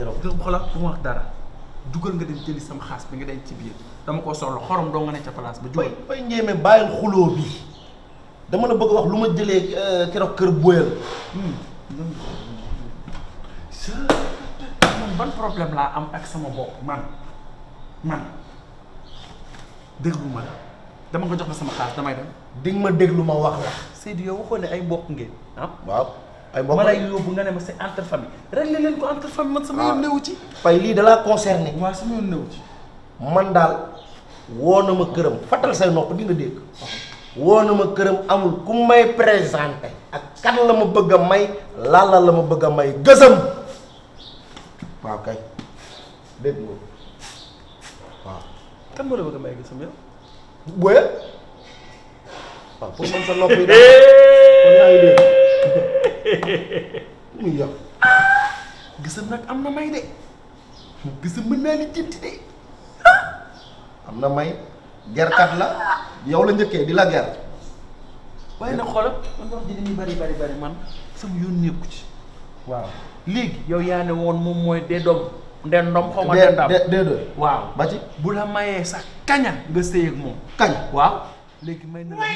keroog. xoolal bu ma wax dara dugal nga dem jëli sama xaas bi nga denc ci biir dama ko soxla xorom doo nga ne ca place ba jugal. bay ñeeme bàyyil xuloo bi dama la bëgg a wax lu ma jëlee keroog kër Boyal. man ban problème laa am ak sama bopp man déglu ma la dama nga jox ma sama xaas damay dem. di nga ma déglu ma wax la. Seydou yow waxoon ne ay mbokk ngeen ah. waaw ay mbokk ma lay yóbbu nga ne ma c'est entre famille réglé leen ko entre famille man sama yoon newu ci. Pay lii dalaa concerné. waaw sama yoon newu ci. man daal woo na ma këram fattal say nopp di nga dégg. woo na ma këram amul ku may présenté ak kan la ma bëgg a may lalla la ma bëgg a may gësam. waaw kay dégg nga waaw. kan moo la bëgg a may gësam yow. Boyal waaw pour man sa nopp yi daal kon yaa ngi dégg muy yow. gësam nag am na may de gësam mën naa li jënti de. am na may gerkat la yow la njëkkee di la ger. waaye nag xoolal man wax ji dañuy bari man sama yoon nekku ci. waaw léegi yow yaa ne woon moom mooy dee doom ndeen ndom xaw ma ndeen ndam dee waaw ba ci bu la mayee sax kaña nga sëy ak moom kañ waaw léegi may na la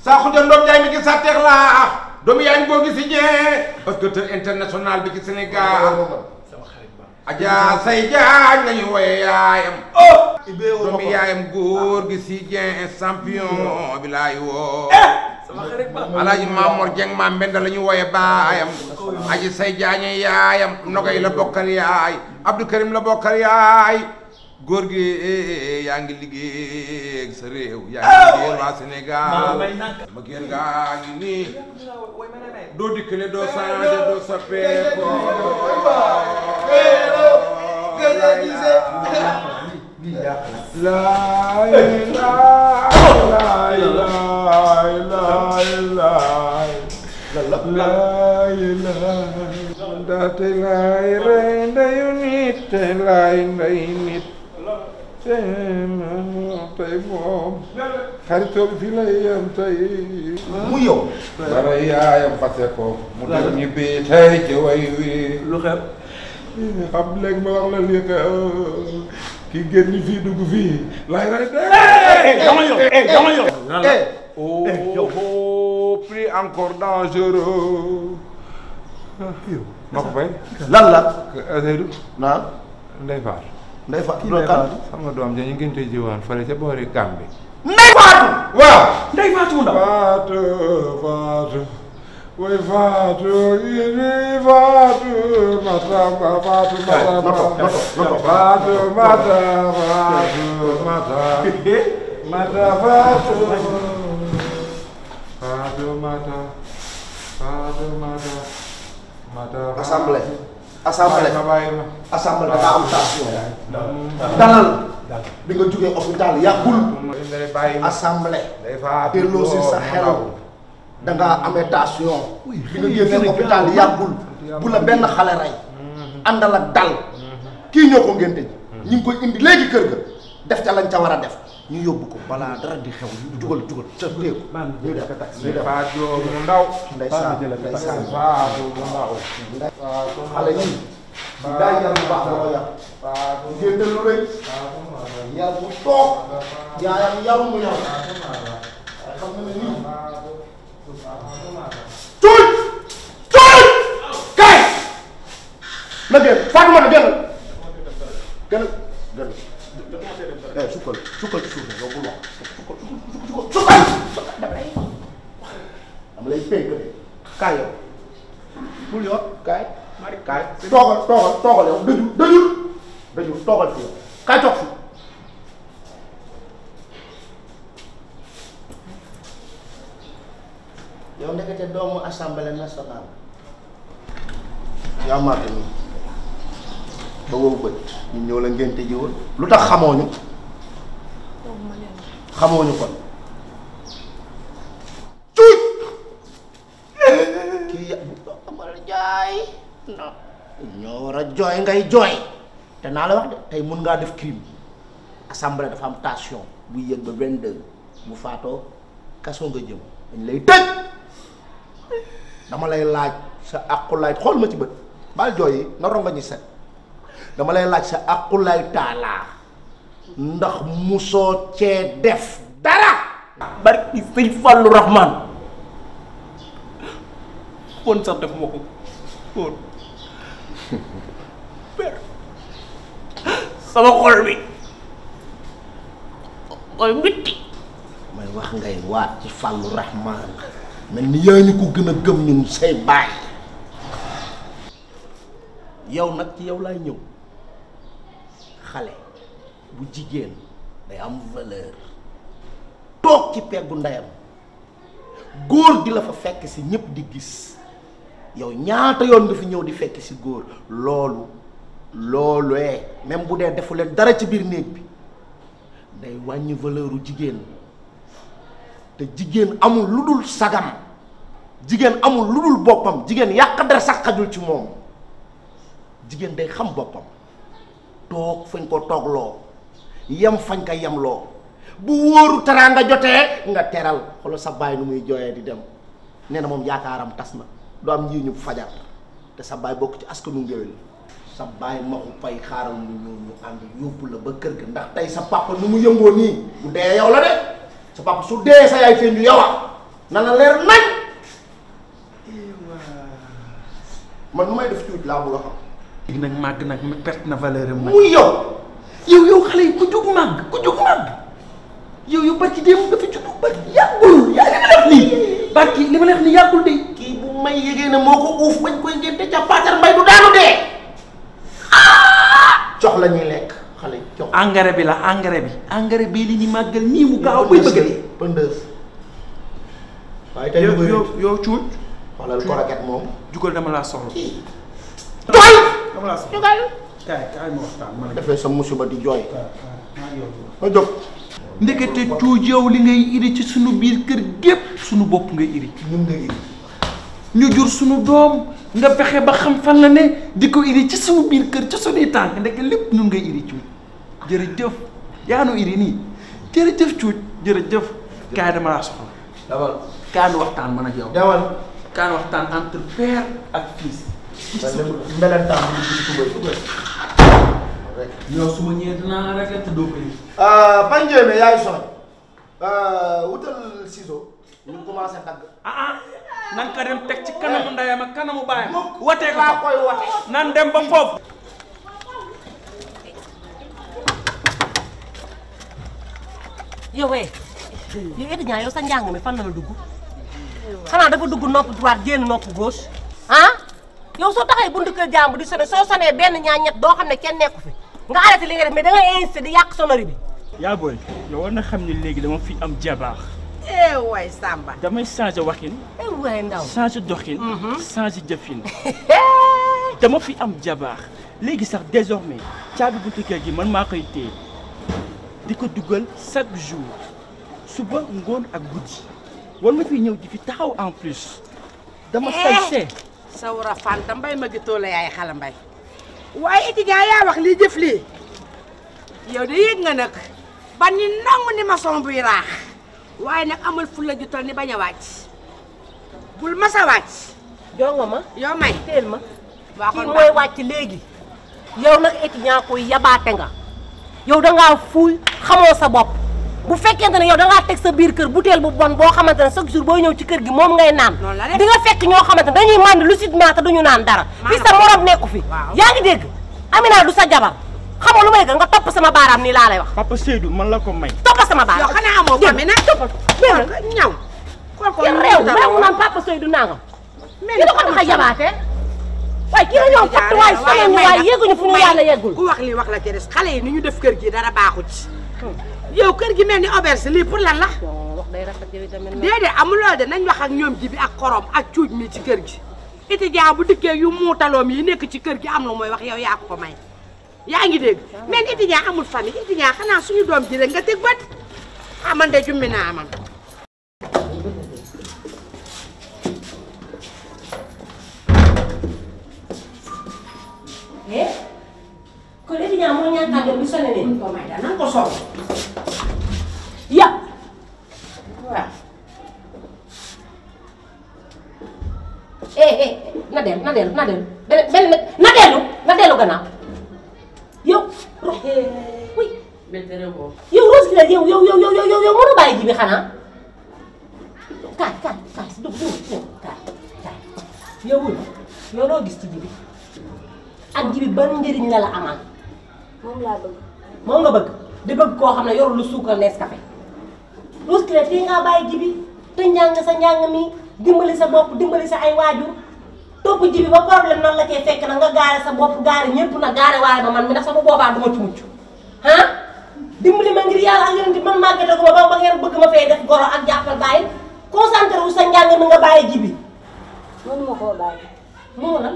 Sakho Dieng doom jaay mi ci Satex laa doomu yaa ngi boo gisi ñee basketeur international bi ci Sénégal sama xarit ba Adja Say Diagne lañu wooye yaayam doomu yaayam góor gi si Dieng champion bi laay woo sama xarit ba Alaaji Mamour Dieng maam Mbenda la ñu wooye baayam Adja Say Diagne yaayam Nogay la bokkal yaay Abdou Karim la bokkal yaay góor gi yaa ngi liggéey ak sa réew yaa ngi liggéey waa Sénégal ma génn ngaa ngi nii doo dikkale doo changé doo soppeeku ndaxte laay rey ndeyu nit te laay ndey nit tey moom xaritoo bi fii lay yam tey mu yow dara yaayam fase ko mu dem ñibbi tey ci way wi lu xew xam léegi ma wax la lii que kii génn fii dugg fii laay rey de dama yow oh plus encore dangereux ma ko fay lan la Seydou naa Ndeye Fatou Ndeye Fatou doon kan sama doom ja ñu ngi koy jiwaan fële ca boori Gambie Ndeye Fatou waaw Ndeye Fatou ndaw Fatou way Fatou yéen Fatou Matamba Fatou Matamba Fatou Mata Fatou Mata Mata Fatou Fatou Mata Fatou Mata Mata assemblée assemblée da nga am tension dalal bi nga jógee hôpital yàggul assemblée delloo si sa xel da nga amee tension bi nga génnee hôpital yàggul bu la benn xale rey àndal ak dal kii ñoo ko ngénte ji ñu ngi koy indi léegi kër ga def ca lañ ca war a def ñu yóbbu ko balaa dara di xew jugal ca téeku ñu def ñu def Fatou mu ndaw ndeysaan Fatou mu ndaw xale yi daa yar bu baax da ko yar ngénte lu rëy yar bu toog yaayam yaru mu yar waaye xam nga ne nii cuuj cuuj kay na génn Fatou ma génn génn sukkal ci suuf yow bul wax sukkal dama lay pénk de kaay yow bul yor kaay kaay toogal yow dëjul toogal fi yow kaay toog fi yow ndekete doomu assemblée nationale yaa màgg nii ba wow bët ñu ñëw la ngénte ji woon lu tax xamooñu kon cuuj kii ya bu amal jaay non ñoo war a jooy ngay jooy te naa la wax de tey mun ngaa def crime assemblée dafa am tension buy yëg ba 22 bu faatoo kaso nga jëm dañ lay tëj dama lay laaj sa aqulaay xool ma ci bët baal jooy yi na ronga ñi set dama lay laaj sa aqulaay taalaa ndax musoo cee def dara. barki sëñ Fallu Rahman fon sax def ma ko fon per sama xol bi mooy mbitti may wax ngay waat ci Fallu Rahman mel ni yaa ñu ko gën a gëm ñun say baay. yow nag ci yow laay ñëw xale bu jigéen day am valeur toog ci peggu ndeyam góor di la fa fekk si ñëpp di gis yow ñaata yoon nga fi ñëw di fekk si góor loolu même bu dee defu leen dara ci biir néeg bi day wàññi valeuru jigéen te jigéen amul lu dul sagam jigéen amul lu dul boppam jigéen yàq dara sax xajul ci moom jigéen day xam boppam toog fañ ko toogloo yem fañ ko yemloo bu wóoru teraanga jotee nga teral xoolal sa baay nu muy jooyee di dem nee na moom yaakaaram tas na du am nji ñu fajar te sa baay bokk ci askanu ngéwél sa baay maxu pay xaaral mu ñëw ñu ànd yóbbu la ba kër ga ndax tey sa papa nu mu yëngoo nii bu dee yow la de sa papa su dee sa yaay feeñ ñu yow na la leer nañ man nu may def tuuti laa bëgg a xam. léegi nag màgg nag perte na valeur am. muy yow xale yi ku jóg màgg yow barki démb nga fi judd barki yàggul yaa ngi def nii barki li ma la wax nii yàggul de. kii bu may yëgee ne moo ko uuf bañ koy ngénte ca paatar mbay du daanu dee. jox la ñuy lekk xale yi jox. engrais bi la engrais bii li ñu màggal nii mu gaaw bay bëgg de. pëndeuse. waaye tey yow cuuj. xoolal ko raket moom. jugal dama laa soxla. jooy. dama laa soxla jugal. kaay ma waxtaan ma defee sa musiba di jooy. ma jóg. ndekete cuuj yow li ngay iri ci sunu biir kër gépp sunu bopp ngay iri. ñun nga iri. ñu jur sunu doom nga fexe ba xam fan la ne di ko iri ci sunu biir kër ci sunuy tànk ndeke lépp ñun ngay iri cuuj jërëjëf yaa nu iri nii jërëjëf cuuj jërëjëf. kaay dama laa soxla. dawal. kaay nu waxtaan man ak yow. dawal. kaay nu waxtaan entre père ak fils. mbelentaan bi ñu gis tubay. yow su ma ñëwee dinaa rek te doo ko iri. Bañ Ndiémé yaay soxla wutal ciseau ñu commencé dagg. nan ka dem teg ci kanamu ndeyam ak kanamu baayam. watee ko laa koy wate. nan dem ba foofu. yow étudiant yow sa njàng mi fan la dugg xanaa dafa dugg nopp droite génn nopp gauche yow soo taxee buntu kër jàmbur di sonné soo sonné benn ñaar ñett doo xam ne kenn nekku fi nga arrêté li nga def mais da ngay insisté di yàq sonnerie bi. yaa booy yow war na xam ne léegi dama fi am jabar. waay Samba. damay changé waxin. waay ndaw changé doxin. changé jëfin. dama fi am jabar léegi sax désormais caabi buntu kër gi man maa koy téye di ko dugal chaque jour suba ngoon ak guddi war ma fi ñëw di fi taxaw en plus. dama sañse. Sawra Fanta mbay ma gitoo la yaay xala mbay waaye étudiant yaa wax lii jëf lii yow de yëg nga nag ba ni nangu ni maçon buy raax waaye nag amul fulla ju tol ni bañ a wàcc bul mas a wàcc. jongo ma yow may teel ma. waa kii kon mooy wàcc léegi yow nag étudiant koy yabaate nga yow dangaa fuuy xamoo sa bopp bu fekkente ne yow dangaa teg sa biir kër butéel bu bon boo xamante ne chaque jour booy ñëw ci kër gi moom ngay naan di nga fekk ñoo xamante ne dañuy mànd lucidement te duñu naan dara fii sa morom nekku fi yaa ngi dégg Amina du sa jabar xamoo lu may nga topp sama baaraam nii laa lay wax. Papa Seydou man la ko may. topp sama baaraam yow xanaa amoo ko Amina toppal ñaw yow réew mu naan Papa Seydou nangam ki da ko tax a yabaate waaye kii la ñoo fatt waaye soññu waaye yegguñu fu ñu yàlla yeggul ku wax lii wax la ci des xale yi ni ñu def kër gi dara baaxu ci yow kër gi mel ni auberge lii pour lan la wax day rafet yow tamit déedéet amul loolu de nañ wax ak ñoom ji bi ak xorom ak cuuj mi ci kër gi étudiant bu dikkee yu muutaloom yi nekk ci kër gi am lu mooy wax yow yaa ko may yaa ngi dégg mais étudiant amul famille étudiant xanaa suñu doom ji rek nga teg bët man de jummi naa man kon étudiant moo ñàkk a dem bi sonné ne ko may da nan ko sol ya waaw na dellu gannaaw yow oui yow Rose Claire yow mënu bàyyi ji bi xanaa kaay si dugg kaay yow loo gis ci ji bi ak ji bi ban njëriñ la amal moom nga bëgg di bëgg koo xam ne yorul lu suukar Nescafé Rose Claire tey ngaa bàyyi ji bi te njàng sa njàng mi dimbali sa bopp dimbali sa ay waajur topp ji bi ba problème nan la cee fekk na nga gaare sa bopp gaare ñëpp na gaare waaye ma man mi ndax sama boobaa du ma ci mucc ah dimbali ma ngir yàlla ak yeneen di man màggate ko ba ngeen bëgg ma fay def goro ak jàppal bàyyi concentré wu sa njàng mi nga bàyyi ji bi mënu ma koo bàyyi moo lan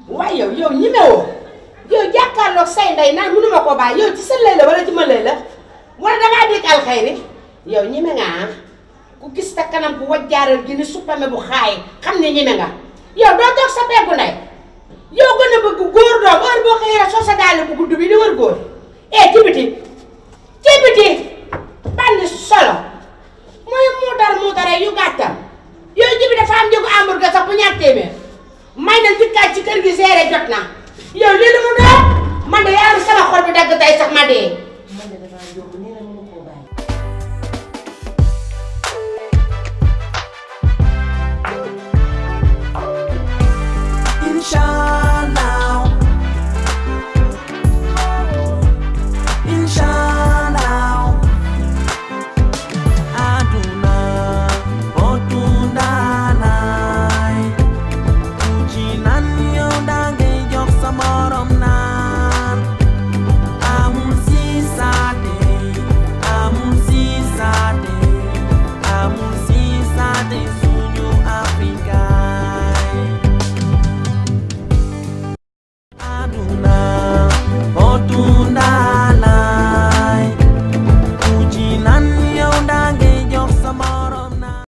waaye yow ñemewoo yow jàkkaarloog say ndey naan mënu ma koo bàyyi yow ci sa lay la wala ci ma lay la wala dangaa dégg alxayri yow ñeme nga ku gis ta kanam bu wajjaaral gi ni suppame bu xaay xam ne ñeme nga yow doo toog sa peggu ndey yow gën a bëgg góor doom heure boo xëyee rek soo sa daale bu gudd bi di wër góor ci biti bandi solo mooy mu dara yu gàttal yow ji bi dafa am njëgu hamburger sax bu ñaar téeméer may na dikkaat ci kër gi seere jot na yow lii lu mu doon man de yaa sama xol bi dagg tey sax ma dee